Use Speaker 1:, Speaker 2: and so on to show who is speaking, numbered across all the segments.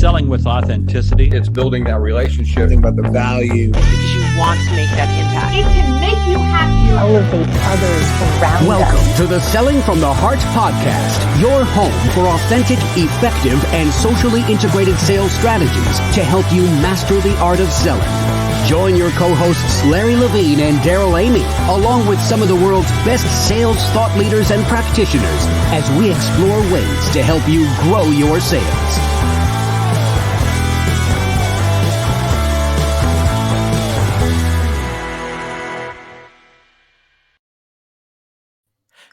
Speaker 1: selling with authenticity.
Speaker 2: It's building that relationship. Think about the value.
Speaker 3: Because you want to make that impact.
Speaker 4: It can make you happier.
Speaker 5: Elevate others around
Speaker 6: Welcome
Speaker 5: us.
Speaker 6: to the Selling from the Heart podcast, your home for authentic, effective, and socially integrated sales strategies to help you master the art of selling. Join your co-hosts Larry Levine and Daryl Amy, along with some of the world's best sales thought leaders and practitioners, as we explore ways to help you grow your sales.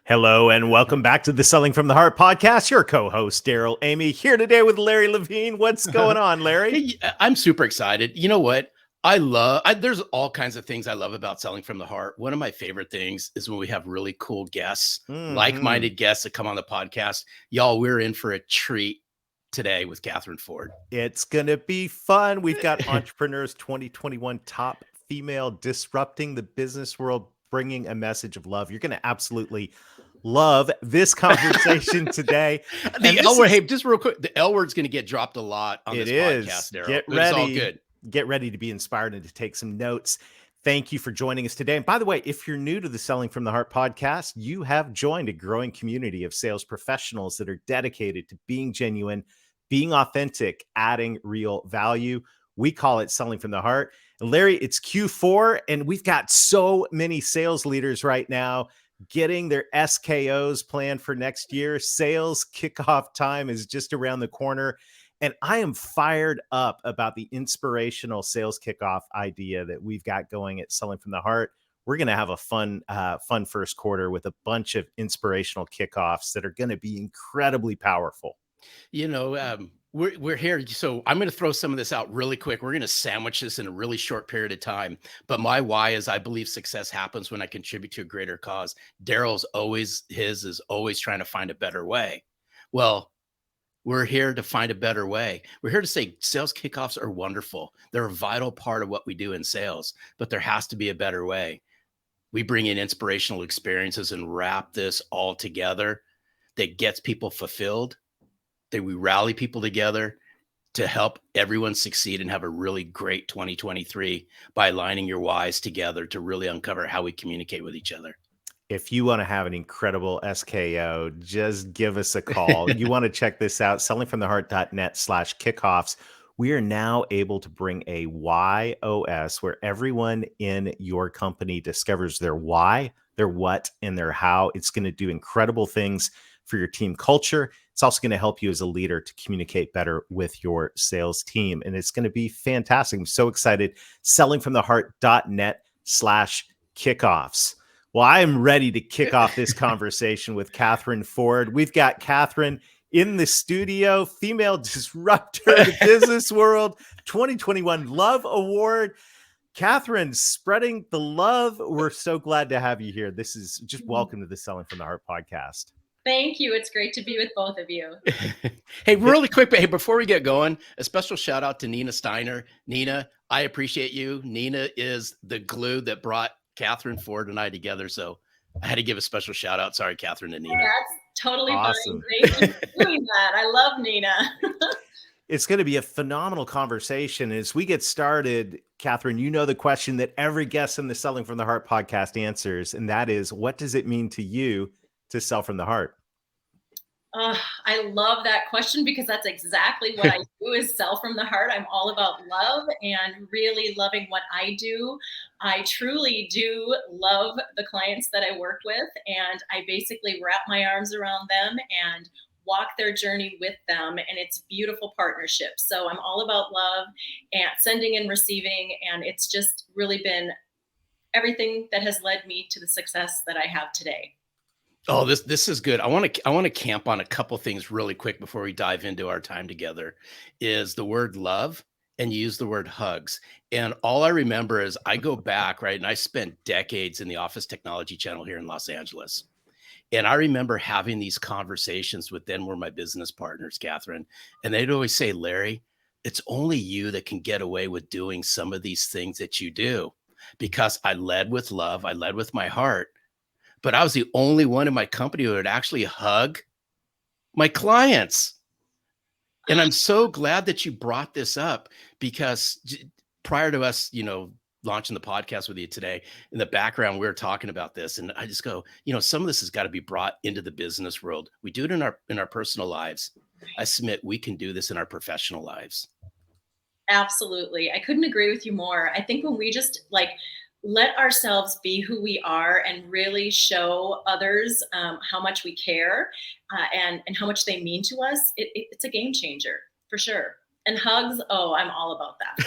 Speaker 7: Hello and welcome back to the Selling from the Heart podcast. Your co-host, Daryl Amy, here today with Larry Levine. What's going on, Larry?
Speaker 8: Hey, I'm super excited. You know what? There's all kinds of things I love about Selling from the Heart. One of my favorite things is when we have really cool guests, like-minded guests that come on the podcast. Y'all, we're in for a treat today with Kathryn Ford.
Speaker 7: It's going to be fun. We've got Entrepreneurs 2021 top female disrupting the business world, bringing a message of love. You're going to absolutely love this conversation today.
Speaker 8: Hey, just real quick, the L word's going to get dropped a lot on this podcast, Daryl.
Speaker 7: Get ready. It's all good. Get ready to be inspired and to take some notes. Thank you for joining us today. And by the way, if you're new to the Selling from the Heart podcast, you have joined a growing community of sales professionals that are dedicated to being genuine, being authentic, adding real value. We call it Selling from the Heart. And Larry, it's Q4, and we've got so many sales leaders right now getting their SKOs planned for next year. Sales kickoff time is just around the corner. And I am fired up about the inspirational sales kickoff idea that we've got going at Selling from the Heart. We're going to have a fun first quarter with a bunch of inspirational kickoffs that are going to be incredibly powerful.
Speaker 8: You know, we're here. So I'm going to throw some of this out really quick. We're going to sandwich this in a really short period of time. But my why is I believe success happens when I contribute to a greater cause. Daryl's is always trying to find a better way. Well, we're here to find a better way. We're here to say sales kickoffs are wonderful. They're a vital part of what we do in sales, but there has to be a better way. We bring in inspirational experiences and wrap this all together that gets people fulfilled. That we rally people together to help everyone succeed and have a really great 2023 by aligning your whys together to really uncover how we communicate with each other.
Speaker 7: If you want to have an incredible SKO, just give us a call. You want to check this out, sellingfromtheheart.net/kickoffs. We are now able to bring a YOS where everyone in your company discovers their why, their what, and their how. It's going to do incredible things for your team culture. It's also going to help you as a leader to communicate better with your sales team. And it's going to be fantastic. I'm so excited. Sellingfromtheheart.net/kickoffs. Well, I am ready to kick off this conversation with Kathryn Ford. We've got Kathryn in the studio, female disruptor of the business world, 2021 Love Award. Kathryn, spreading the love. We're so glad to have you here. This is just welcome to the Selling from the Heart podcast.
Speaker 9: Thank you. It's great to be with both of you.
Speaker 8: Hey, really quick, but hey, before we get going, a special shout out to Nina Steiner. Nina, I appreciate you. Nina is the glue that brought Kathryn Ford and I together. So I had to give a special shout out. Sorry, Kathryn and Nina.
Speaker 9: That's totally
Speaker 7: awesome.
Speaker 9: Fine. Thank you for doing that. I love Nina.
Speaker 7: It's going to be a phenomenal conversation. As we get started, Kathryn, you know the question that every guest in the Selling from the Heart podcast answers, and that is, what does it mean to you to sell from the heart?
Speaker 9: I love that question because that's exactly what I do is sell from the heart. I'm all about love and really loving what I do. I truly do love the clients that I work with, and I basically wrap my arms around them and walk their journey with them, and it's beautiful partnership. So I'm all about love and sending and receiving, and it's just really been everything that has led me to the success that I have today.
Speaker 8: Oh, this is good. I want to camp on a couple things really quick before we dive into our time together. Is the word love, and you use the word hugs. And all I remember is I go back, right, and I spent decades in the Office Technology Channel here in Los Angeles. And I remember having these conversations with then were my business partners, Kathryn, and they'd always say, Larry, it's only you that can get away with doing some of these things that you do, because I led with love, I led with my heart. But I was the only one in my company who would actually hug my clients. And I'm so glad that you brought this up, because prior to us, launching the podcast with you today, in the background, we were talking about this, and I just go, some of this has got to be brought into the business world. We do it in our personal lives. I submit we can do this in our professional lives.
Speaker 9: Absolutely. I couldn't agree with you more. I think when we just let ourselves be who we are and really show others how much we care and how much they mean to us, it's a game changer for sure. And hugs, I'm all about that.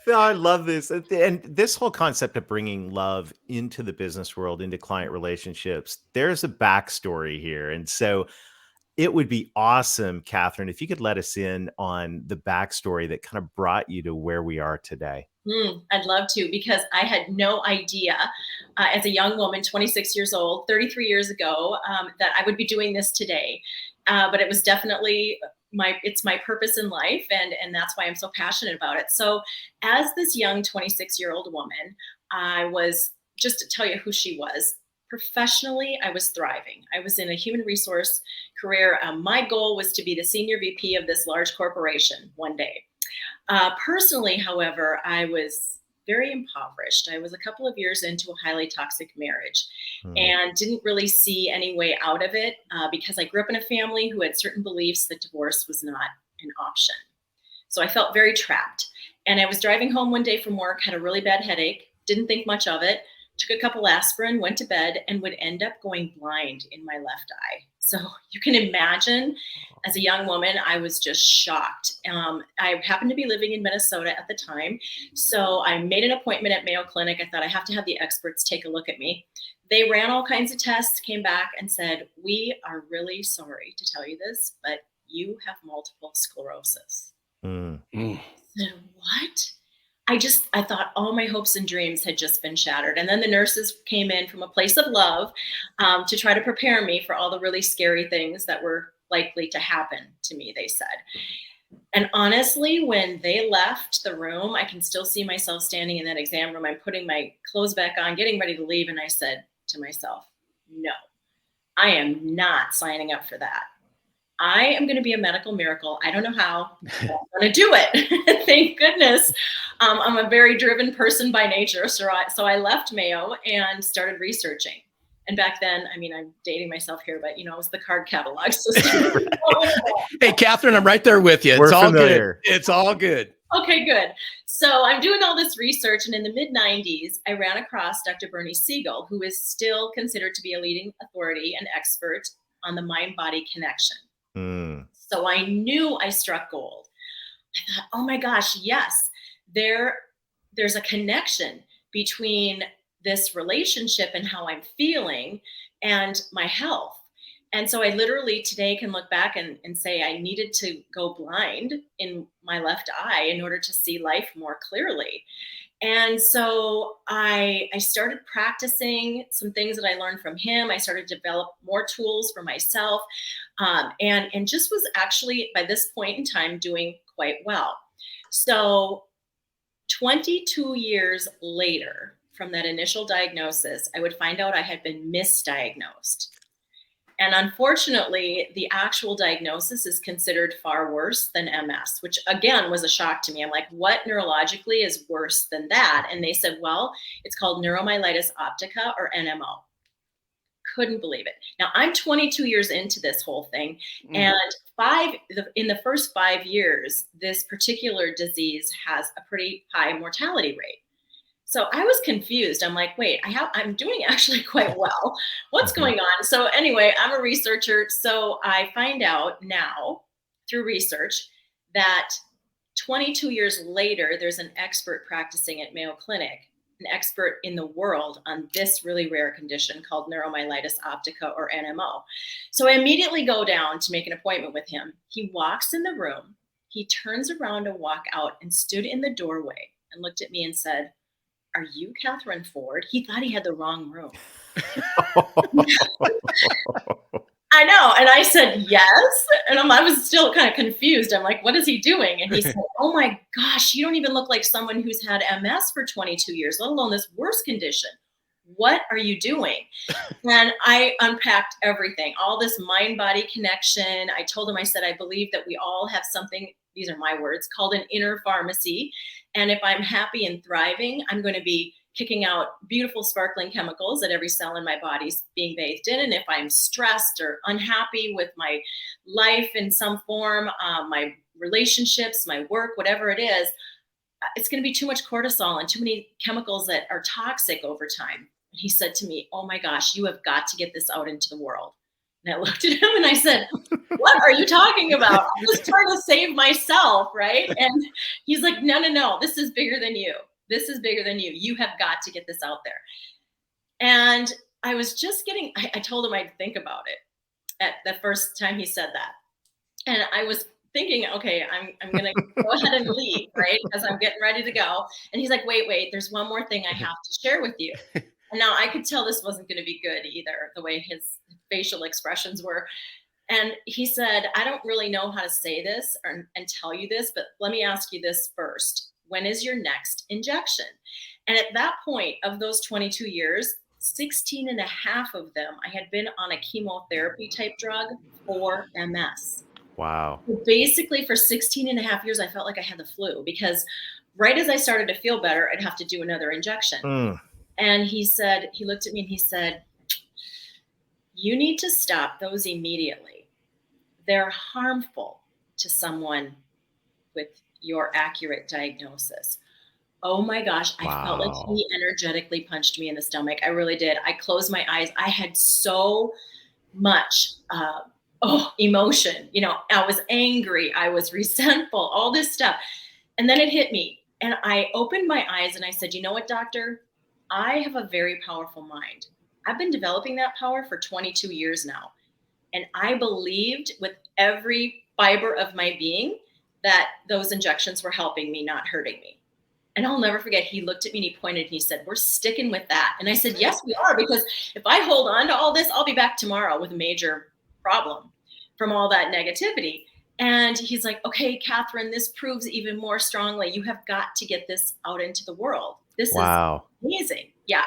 Speaker 7: I love this. And this whole concept of bringing love into the business world, into client relationships, there's a backstory here. And so it would be awesome, Kathryn, if you could let us in on the backstory that kind of brought you to where we are today.
Speaker 9: I'd love to, because I had no idea as a young woman, 26 years old, 33 years ago, that I would be doing this today. But it was definitely it's my purpose in life. And that's why I'm so passionate about it. So as this young 26-year-old woman, I was, just to tell you who she was, professionally, I was thriving. I was in a human resource career. My goal was to be the senior VP of this large corporation one day. Personally, however, I was very impoverished. I was a couple of years into a highly toxic marriage and didn't really see any way out of it because I grew up in a family who had certain beliefs that divorce was not an option. So I felt very trapped. And I was driving home one day from work, had a really bad headache, didn't think much of it, took a couple aspirin, went to bed, and would end up going blind in my left eye. So you can imagine, as a young woman, I was just shocked. I happened to be living in Minnesota at the time. So I made an appointment at Mayo Clinic. I thought I have to have the experts take a look at me. They ran all kinds of tests, came back and said, "We are really sorry to tell you this, but you have multiple sclerosis." I said, "What?" I thought all my hopes and dreams had just been shattered. And then the nurses came in from a place of love to try to prepare me for all the really scary things that were likely to happen to me, they said. And honestly, when they left the room, I can still see myself standing in that exam room. I'm putting my clothes back on, getting ready to leave. And I said to myself, no, I am not signing up for that. I am going to be a medical miracle. I don't know how, but I'm going to do it. Thank goodness. I'm a very driven person by nature. So I left Mayo and started researching. And back then, I mean, I'm dating myself here, but it was the card catalog system.
Speaker 8: Hey, Kathryn, I'm right there with you.
Speaker 7: We're
Speaker 8: It's all
Speaker 7: familiar.
Speaker 8: good. It's all good.
Speaker 9: Okay, good. So I'm doing all this research, and in the mid-90s, I ran across Dr. Bernie Siegel, who is still considered to be a leading authority and expert on the mind-body connection. So I knew I struck gold. I thought, oh my gosh, yes, there's a connection between this relationship and how I'm feeling and my health. And so I literally today can look back and say I needed to go blind in my left eye in order to see life more clearly. And so I started practicing some things that I learned from him. I started to develop more tools for myself and just was actually, by this point in time, doing quite well. So 22 years later from that initial diagnosis, I would find out I had been misdiagnosed. And unfortunately, the actual diagnosis is considered far worse than MS, which again was a shock to me. I'm like, what neurologically is worse than that? And they said, well, it's called neuromyelitis optica, or NMO. Couldn't believe it. Now I'm 22 years into this whole thing, and in the first 5 years, this particular disease has a pretty high mortality rate. So I was confused. I'm like, wait, I'm doing actually quite well. What's going on? So anyway, I'm a researcher. So I find out now through research that 22 years later, there's an expert practicing at Mayo Clinic, an expert in the world on this really rare condition called neuromyelitis optica, or NMO. So I immediately go down to make an appointment with him. He walks in the room. He turns around to walk out and stood in the doorway and looked at me and said, "Are you Kathryn Ford?" He thought he had the wrong room. I know. And I said, yes. And I was still kind of confused. I'm like, what is he doing? And he said, oh my gosh, you don't even look like someone who's had MS for 22 years, let alone this worse condition. what are you doing? And I unpacked everything, all this mind-body connection. I told him, I said, I believe that we all have something, these are my words, called an inner pharmacy. And if I'm happy and thriving, I'm going to be kicking out beautiful sparkling chemicals that every cell in my body's being bathed in. And if I'm stressed or unhappy with my life in some form, my relationships, my work, whatever it is, it's going to be too much cortisol and too many chemicals that are toxic over time. And he said to me, oh my gosh, you have got to get this out into the world. And I looked at him and I said, what are you talking about? I'm just trying to save myself, right? And he's like, no, this is bigger than you. This is bigger than you. You have got to get this out there. And I was just I told him I'd think about it at the first time he said that. And I was thinking, okay, I'm going to go ahead and leave, right? Because I'm getting ready to go. And he's like, wait, there's one more thing I have to share with you. And now I could tell this wasn't going to be good either, the way his facial expressions were. And he said, I don't really know how to say this and tell you this, but let me ask you this first. When is your next injection? And at that point of those 22 years, 16 and a half of them, I had been on a chemotherapy type drug for MS.
Speaker 7: Wow.
Speaker 9: So basically for 16 and a half years, I felt like I had the flu because right as I started to feel better, I'd have to do another injection. And he said, he looked at me and he said, you need to stop those immediately. They're harmful to someone with your accurate diagnosis. Oh my gosh, I felt like he energetically punched me in the stomach. I really did. I closed my eyes. I had so much emotion. You know, I was angry. I was resentful, all this stuff. And then it hit me. And I opened my eyes and I said, you know what, doctor? I have a very powerful mind. I've been developing that power for 22 years now. And I believed with every fiber of my being that those injections were helping me, not hurting me. And I'll never forget, he looked at me and he pointed and he said, we're sticking with that. And I said, yes, we are, because if I hold on to all this, I'll be back tomorrow with a major problem from all that negativity. And he's like, okay, Kathryn, this proves even more strongly. You have got to get this out into the world. This is amazing. Yeah.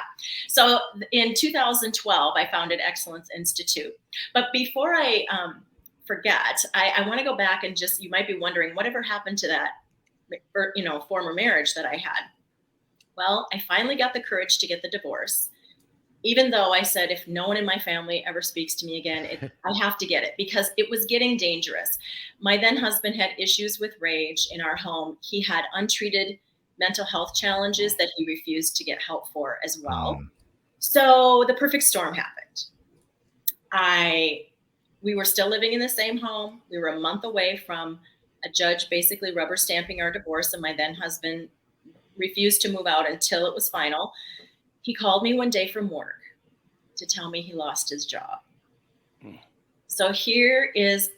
Speaker 9: So in 2012, I founded Excellence Institute. But before I forget, I want to go back and just, you might be wondering, whatever happened to that, former marriage that I had? Well, I finally got the courage to get the divorce. Even though I said, if no one in my family ever speaks to me again, I have to get it because it was getting dangerous. My then husband had issues with rage in our home. He had untreated mental health challenges that he refused to get help for as well. So the perfect storm happened. We were still living in the same home. We were a month away from a judge basically rubber stamping our divorce, and my then husband refused to move out until it was final. He called me one day from work to tell me he lost his job. So here is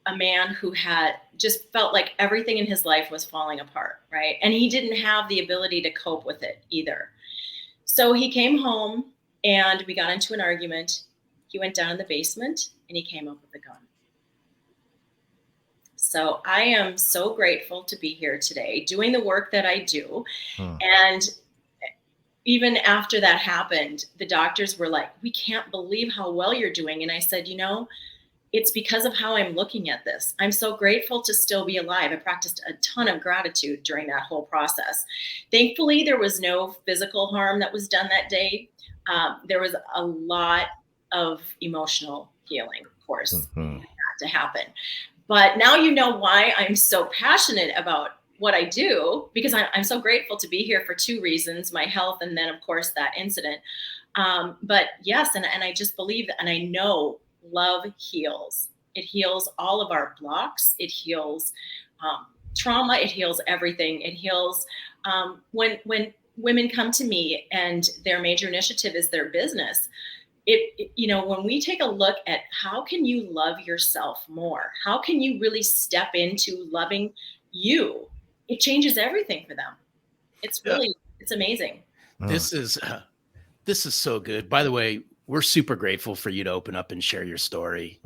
Speaker 9: a man who had just felt like everything in his life was falling apart, right? And he didn't have the ability to cope with it either. So he came home and we got into an argument. He went down in the basement and he came up with a gun. So I am so grateful to be here today doing the work that I do. And even after that happened, the doctors were like, we can't believe how well you're doing. And I said, it's because of how I'm looking at this. I'm so grateful to still be alive. I practiced a ton of gratitude during that whole process. Thankfully, there was no physical harm that was done that day. There was a lot of emotional healing, of course, that had to happen. But now you know why I'm so passionate about what I do, because I'm so grateful to be here for two reasons, my health and then, of course, that incident. But yes, and I just believe that, and I know love heals. It heals all of our blocks. It heals trauma. It heals everything. It heals when women come to me and their major initiative is their business. When we take a look at how can you love yourself more, how can you really step into loving you, it changes everything for them. It's really, it's amazing.
Speaker 8: This is so good. By the way, we're super grateful for you to open up and share your story.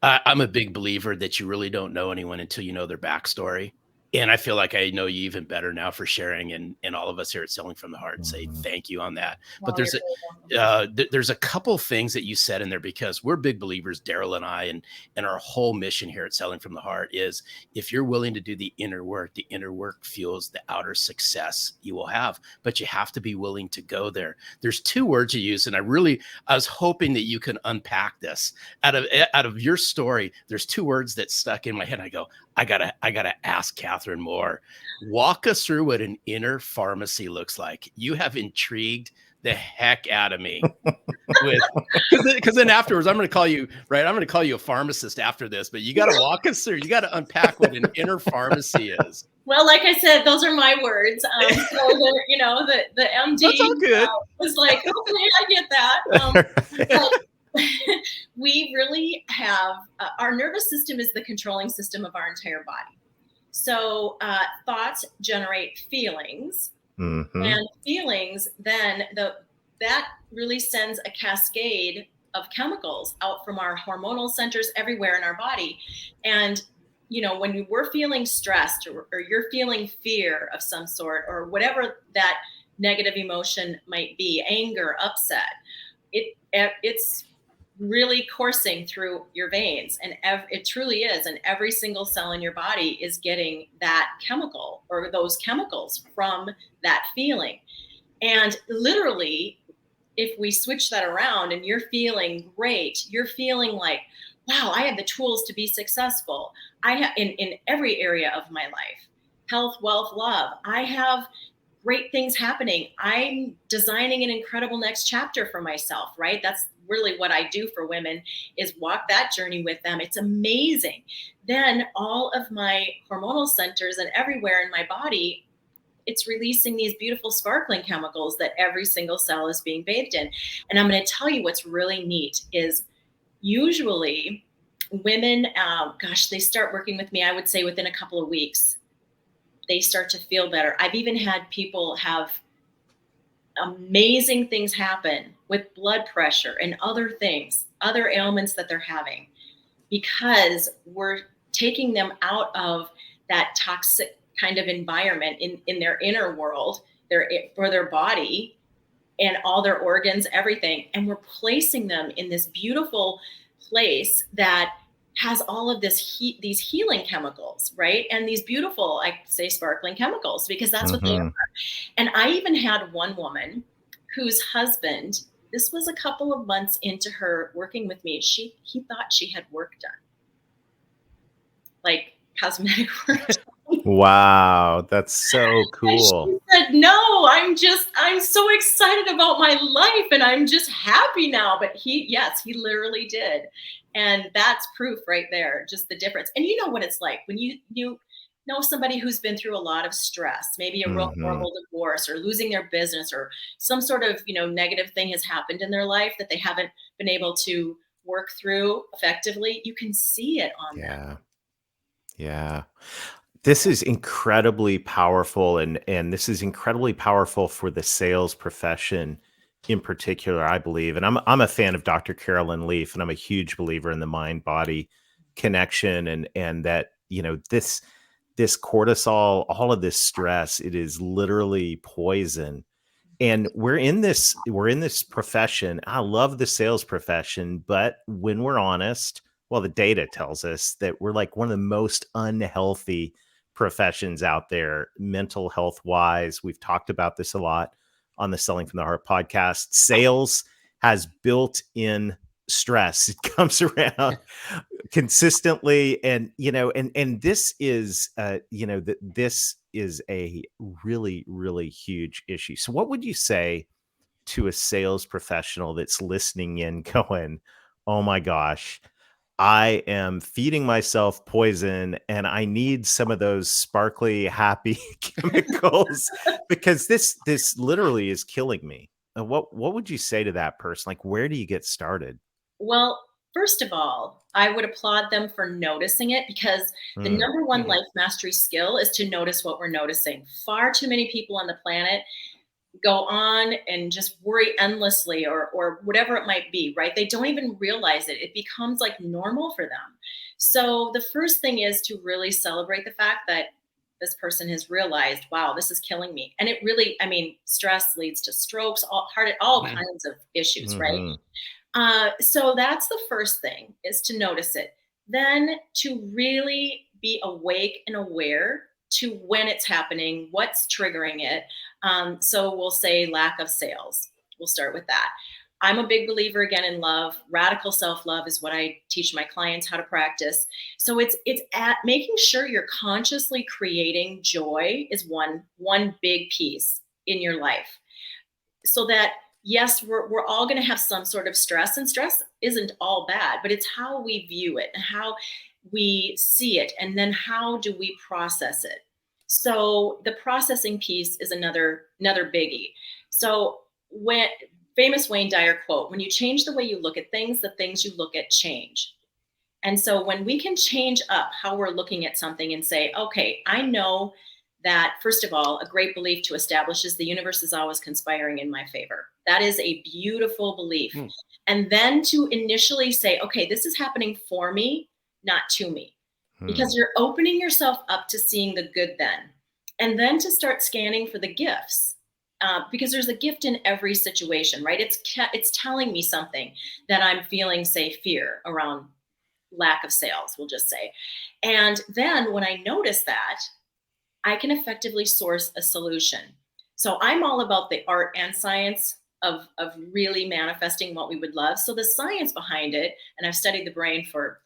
Speaker 8: I'm a big believer that you really don't know anyone until you know their backstory. And I feel like I know you even better now for sharing, and all of us here at Selling from the Heart say thank you on that. But
Speaker 9: Well, you're very welcome.
Speaker 8: there's a couple things that you said in there, because we're big believers, Daryl and I, and our whole mission here at Selling from the Heart is, if you're willing to do the inner work fuels the outer success you will have, but you have to be willing to go there. There's two words you use, and I was hoping that you can unpack this out of your story. There's two words that stuck in my head. I go, I gotta ask Kathryn more. Walk us through what an inner pharmacy looks like. You have intrigued the heck out of me with, because then afterwards I'm going to call you, right? I'm going to call you a pharmacist after this, but you got to walk us through. You got to unpack what an inner pharmacy is.
Speaker 9: Well, like I said, those are my words. So the MD
Speaker 8: That's all good.
Speaker 9: Was like, okay, I get that. But we really have our nervous system is the controlling system of our entire body. So thoughts generate feelings, and feelings then that really sends a cascade of chemicals out from our hormonal centers everywhere in our body. And when we're feeling stressed, or you're feeling fear of some sort, or whatever that negative emotion might be, anger, upset, it's really coursing through your veins, and it truly is, and every single cell in your body is getting that chemical or those chemicals from that feeling. And literally, if we switch that around and you're feeling great, you're feeling like, wow, I have the tools to be successful. I have in every area of my life, health, wealth, love, I have great things happening. I'm designing an incredible next chapter for myself, right? That's really what I do for women, is walk that journey with them. It's amazing. Then all of my hormonal centers and everywhere in my body, it's releasing these beautiful sparkling chemicals that every single cell is being bathed in. And I'm going to tell you what's really neat is usually women, they start working with me, I would say within a couple of weeks, they start to feel better. I've even had people have amazing things happen with blood pressure and other things, other ailments that they're having, because we're taking them out of that toxic kind of environment in their inner world, for their body and all their organs, everything. And we're placing them in this beautiful place that has all of these healing chemicals, right? And these beautiful, I say sparkling chemicals, because that's what they are. And I even had one woman whose husband, this was a couple of months into her working with me, he thought she had work done, like cosmetic work done.
Speaker 7: Wow, that's so cool.
Speaker 9: And she said, no, I'm so excited about my life and I'm just happy now. But he literally did. And that's proof right there, just the difference. And you know what it's like when you know somebody who's been through a lot of stress, maybe a real horrible divorce, or losing their business, or some sort of, negative thing has happened in their life that they haven't been able to work through effectively. You can see it on them.
Speaker 7: Yeah. This is incredibly powerful, and this is incredibly powerful for the sales profession in particular, I believe. And I'm a fan of Dr. Carolyn Leaf, and I'm a huge believer in the mind-body connection, and that, this cortisol, all of this stress, it is literally poison. And we're in this profession. I love the sales profession, but when we're honest, well, the data tells us that we're like one of the most unhealthy professions out there, mental health wise. We've talked about this a lot on the Selling from the Heart podcast. Sales has built in stress. It comes around consistently. And, and this is, this is a really, really huge issue. So what would you say to a sales professional that's listening in going, oh my gosh, I am feeding myself poison and I need some of those sparkly, happy chemicals because this literally is killing me. What would you say to that person? Like, where do you get started?
Speaker 9: Well, first of all, I would applaud them for noticing it, because the number one life mastery skill is to notice what we're noticing. Far too many people on the planet go on and just worry endlessly, or whatever it might be, right? They don't even realize it. It becomes like normal for them. So the first thing is to really celebrate the fact that this person has realized, wow, this is killing me. And it really, I mean, stress leads to strokes, all kinds of issues, right? So that's the first thing, is to notice it. Then to really be awake and aware to when it's happening, what's triggering it. So we'll say lack of sales. We'll start with that. I'm a big believer again in love. Radical self-love is what I teach my clients how to practice. So it's at making sure you're consciously creating joy is one big piece in your life. So that, yes, we're all going to have some sort of stress, and stress isn't all bad, but it's how we view it and how we see it, and then how do we process it. So the processing piece is another biggie. So when famous Wayne Dyer quote, when you change the way you look at things, the things you look at change. And so when we can change up how we're looking at something and say, okay, I know that, first of all, a great belief to establish is the universe is always conspiring in my favor. That is a beautiful belief. And then to initially say, okay, this is happening for me, not to me, because you're opening yourself up to seeing the good then. And then to start scanning for the gifts. Because there's a gift in every situation, right? It's telling me something that I'm feeling, say, fear around lack of sales, we'll just say. And then when I notice that, I can effectively source a solution. So I'm all about the art and science of really manifesting what we would love. So the science behind it, and I've studied the brain for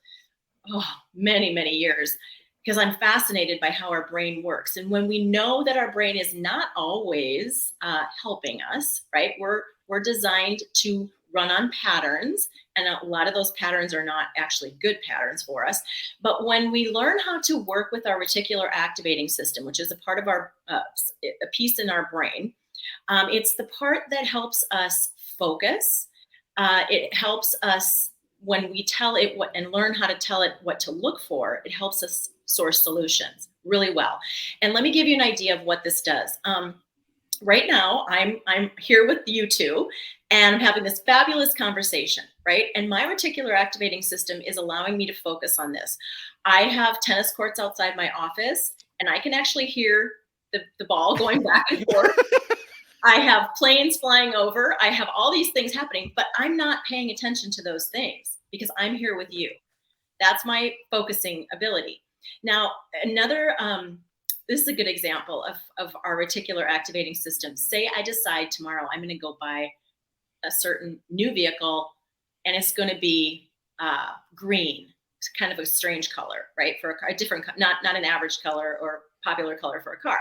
Speaker 9: many, many years, because I'm fascinated by how our brain works. And when we know that our brain is not always helping us, right? We're designed to run on patterns, and a lot of those patterns are not actually good patterns for us. But when we learn how to work with our reticular activating system, which is a part of our, a piece in our brain, it's the part that helps us focus. It helps us when we tell it what and learn how to tell it what to look for. It helps us source solutions really well. And let me give you an idea of what this does. Right now, I'm here with you two, and I'm having this fabulous conversation, right? And my reticular activating system is allowing me to focus on this. I have tennis courts outside my office, and I can actually hear the ball going back and forth. I have planes flying over. I have all these things happening, but I'm not paying attention to those things because I'm here with you. That's my focusing ability. Now, this is a good example of our reticular activating system. Say I decide tomorrow I'm going to go buy a certain new vehicle, and it's going to be green. It's kind of a strange color, right? For a car, a different, not an average color or popular color for a car.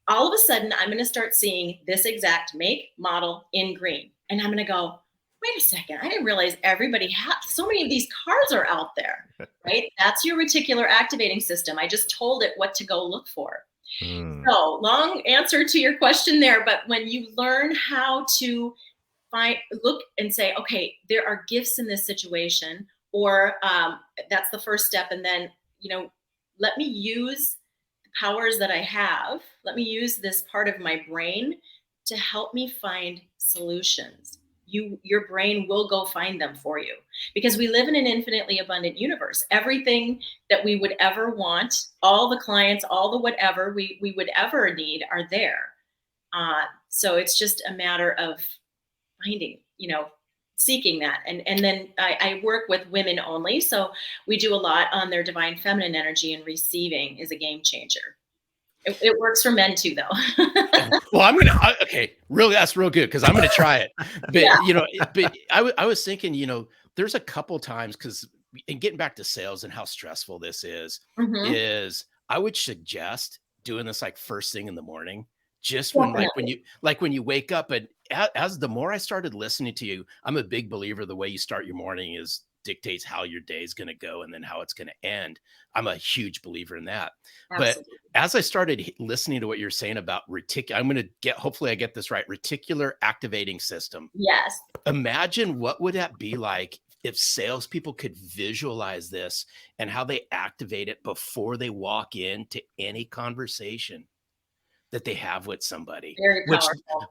Speaker 9: All of a sudden, I'm going to start seeing this exact make, model in green. And I'm going to go, wait a second, I didn't realize everybody had so many of these cars are out there, right? That's your reticular activating system. I just told it what to go look for. So long answer to your question there, but when you learn how to look and say, okay, there are gifts in this situation, or that's the first step. And then, let me use the powers that I have. Let me use this part of my brain to help me find solutions. Your brain will go find them for you, because we live in an infinitely abundant universe. Everything that we would ever want, all the clients, all the whatever we would ever need are there. So it's just a matter of finding, seeking that. And then I work with women only. So we do a lot on their divine feminine energy, and receiving is a game changer. It works for men too, though.
Speaker 8: Well, okay, really, that's real good, because I'm going to try it. But, but I was thinking, there's a couple times, and getting back to sales and how stressful this is I would suggest doing this like first thing in the morning, just when you wake up. And as the more I started listening to you, I'm a big believer the way you start your morning dictates how your day is going to go and then how it's going to end. I'm a huge believer in that. Absolutely. But as I started listening to what you're saying about hopefully I get this right, reticular activating system.
Speaker 9: Yes.
Speaker 8: Imagine what would that be like if salespeople could visualize this and how they activate it before they walk into any conversation that they have with somebody,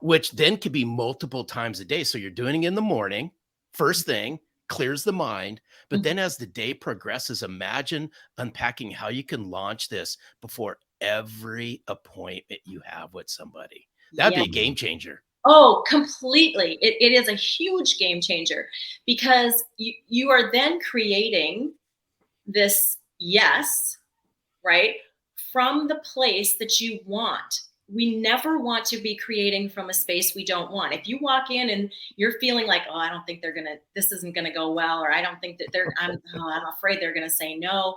Speaker 8: which then could be multiple times a day. So you're doing it in the morning, first thing, clears the mind. But then as the day progresses, imagine unpacking how you can launch this before every appointment you have with somebody. That'd be a game changer.
Speaker 9: Oh, completely. It is a huge game changer because you are then creating this yes, right, from the place that you want. We never want to be creating from a space we don't want. If you walk in and you're feeling like, oh, I don't think this isn't gonna go well, or I don't think that I'm afraid they're gonna say no.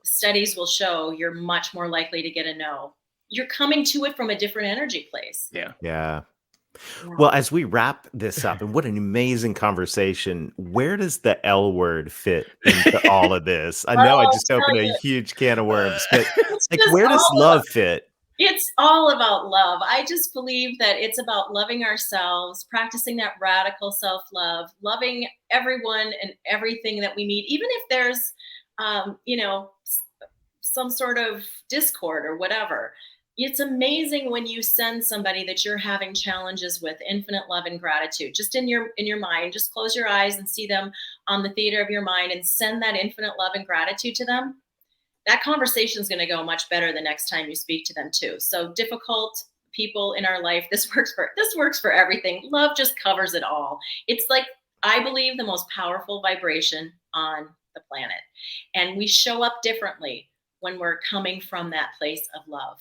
Speaker 9: Studies will show you're much more likely to get a no. You're coming to it from a different energy place.
Speaker 8: Yeah.
Speaker 7: Yeah. Well, as we wrap this up, and what an amazing conversation, where does the L word fit into all of this? I know I
Speaker 9: I'll
Speaker 7: just
Speaker 9: tell
Speaker 7: opened a
Speaker 9: you.
Speaker 7: huge can of worms, but
Speaker 9: It's
Speaker 7: like,
Speaker 9: just
Speaker 7: where does
Speaker 9: all
Speaker 7: love fit?
Speaker 9: It's all about love. I just believe that it's about loving ourselves, practicing that radical self-love, loving everyone and everything that we meet, even if there's, some sort of discord or whatever. It's amazing when you send somebody that you're having challenges with infinite love and gratitude, just in your mind. Just close your eyes and see them on the theater of your mind and send that infinite love and gratitude to them. That conversation is going to go much better the next time you speak to them too. So difficult people in our life, this works for everything. Love just covers it all. It's like, I believe, the most powerful vibration on the planet. And we show up differently when we're coming from that place of love.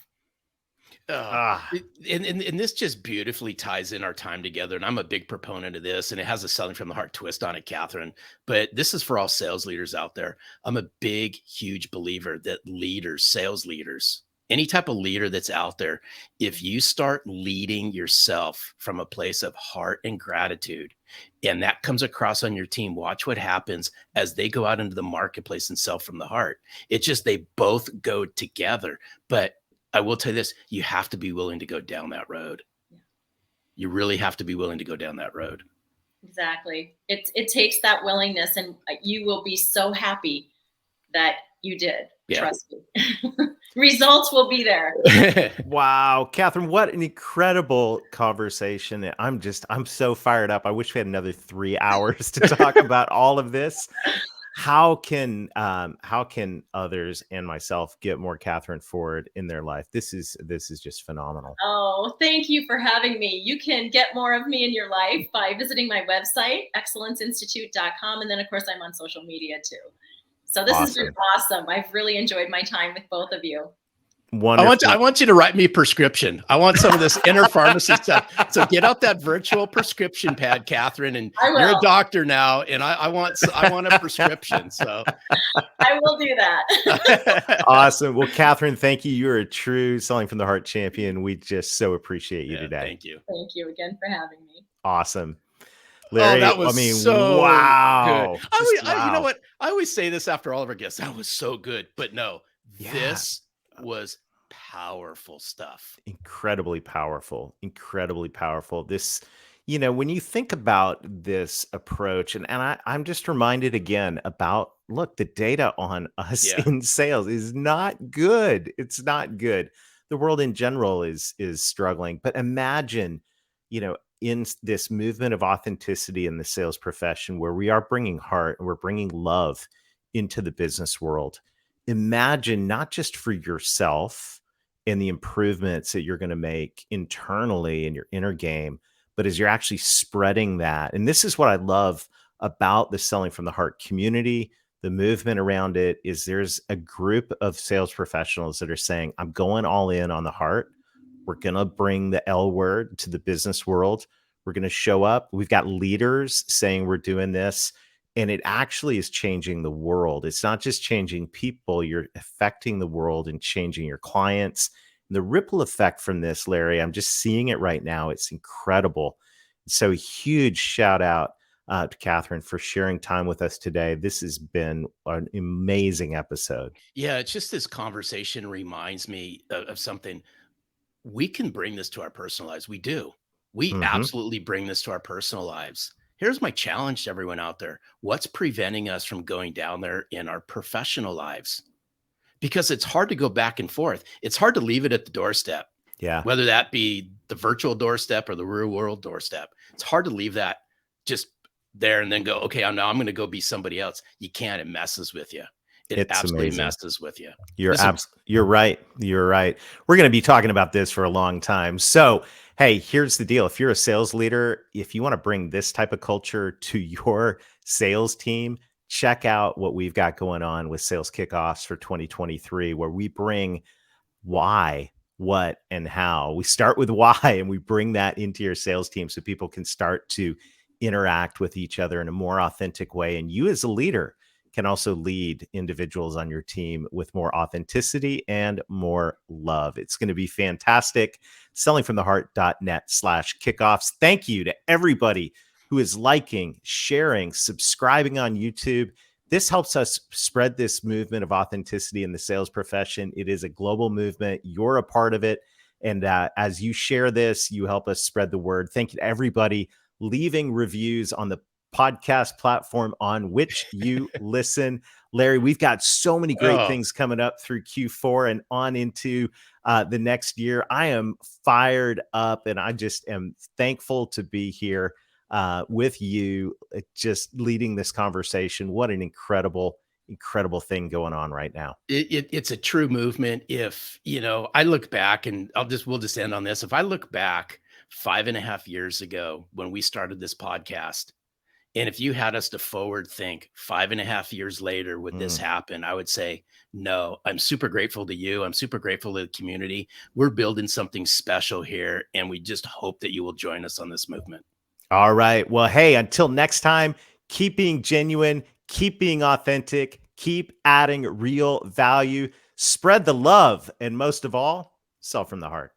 Speaker 8: And this just beautifully ties in our time together. And I'm a big proponent of this, and it has a selling from the heart twist on it, Kathryn. But this is for all sales leaders out there. I'm a big, huge believer that leaders, sales leaders, any type of leader that's out there, if you start leading yourself from a place of heart and gratitude, and that comes across on your team, watch what happens as they go out into the marketplace and sell from the heart. It's just, they both go together. But I will tell you this, you have to be willing to go down that road.
Speaker 9: Yeah.
Speaker 8: You really have to be willing to go down that road.
Speaker 9: Exactly. It takes that willingness, and you will be so happy that you did.
Speaker 8: Yeah.
Speaker 9: Trust me. Results will be there.
Speaker 7: Wow, Kathryn, what an incredible conversation. I'm so fired up. I wish we had another 3 hours to talk about all of this. How can others and myself get more Kathryn Ford in their life? This is just phenomenal.
Speaker 9: Oh, thank you for having me. You can get more of me in your life by visiting my website, excellenceinstitute.com. And then, of course, I'm on social media too. So this has been awesome. I've really enjoyed my time with both of you.
Speaker 7: Wonderful.
Speaker 8: I want you to write me a prescription. I want some of this inner pharmacy stuff. So get out that virtual prescription pad, Kathryn, and you're a doctor now, and I want a prescription. So
Speaker 9: I will do that.
Speaker 7: Awesome. Well, Kathryn, thank you. You're a true Selling from the Heart champion. We just so appreciate you today.
Speaker 8: Thank you.
Speaker 9: Thank you again for having me.
Speaker 7: Awesome. Larry,
Speaker 8: that was so
Speaker 7: wow.
Speaker 8: Good. You know what? I always say this after all of our guests. That was so good. But no, this was powerful stuff.
Speaker 7: Incredibly powerful. Incredibly powerful. This, when you think about this approach, and I'm just reminded again about, look, the data on us in sales is not good. It's not good. The world in general is struggling. But imagine, in this movement of authenticity in the sales profession, where we are bringing heart and we're bringing love into the business world. Imagine not just for yourself and the improvements that you're going to make internally in your inner game, but as you're actually spreading that. And this is what I love about the Selling from the Heart community, the movement around it, is there's a group of sales professionals that are saying, I'm going all in on the heart. We're going to bring the L word to the business world. We're going to show up. We've got leaders saying we're doing this, and it actually is changing the world. It's not just changing people. You're affecting the world and changing your clients. And the ripple effect from this, Larry, I'm just seeing it right now. It's incredible. So huge shout out to Kathryn for sharing time with us today. This has been an amazing episode.
Speaker 8: Yeah, it's just, this conversation reminds me of something. We can bring this to our personal lives. We do. We absolutely bring this to our personal lives. Here's my challenge to everyone out there. What's preventing us from going down there in our professional lives? Because it's hard to go back and forth. It's hard to leave it at the doorstep.
Speaker 7: Yeah.
Speaker 8: Whether that be the virtual doorstep or the real world doorstep. It's hard to leave that just there and then go, okay, now I'm going to go be somebody else. You can't. It messes with you. It
Speaker 7: It's
Speaker 8: absolutely
Speaker 7: amazing.
Speaker 8: messes with you.
Speaker 7: You're
Speaker 8: Listen,
Speaker 7: you're right. You're right. We're going to be talking about this for a long time. So, hey, here's the deal. If you're a sales leader, if you want to bring this type of culture to your sales team, check out what we've got going on with sales kickoffs for 2023, where we bring why, what, and how. We start with why and we bring that into your sales team so people can start to interact with each other in a more authentic way. And you, as a leader, can also lead individuals on your team with more authenticity and more love. It's going to be fantastic. Sellingfromtheheart.net/kickoffs. Thank you to everybody who is liking, sharing, subscribing on YouTube. This helps us spread this movement of authenticity in the sales profession. It is a global movement. You're a part of it. And as you share this, you help us spread the word. Thank you to everybody leaving reviews on the podcast platform on which you listen. Larry, we've got so many great things coming up through Q4 and on into the next year. I am fired up and I just am thankful to be here with you, just leading this conversation. What an incredible thing going on right now.
Speaker 8: It's a true movement. If, I look back and we'll just end on this. If I look back 5.5 years ago when we started this podcast, and if you had us to forward think 5.5 years later, would this happen? I would say, no. I'm super grateful to you. I'm super grateful to the community. We're building something special here. And we just hope that you will join us on this movement.
Speaker 7: All right. Well, hey, until next time, keep being genuine, keep being authentic, keep adding real value, spread the love, and most of all, sell from the heart.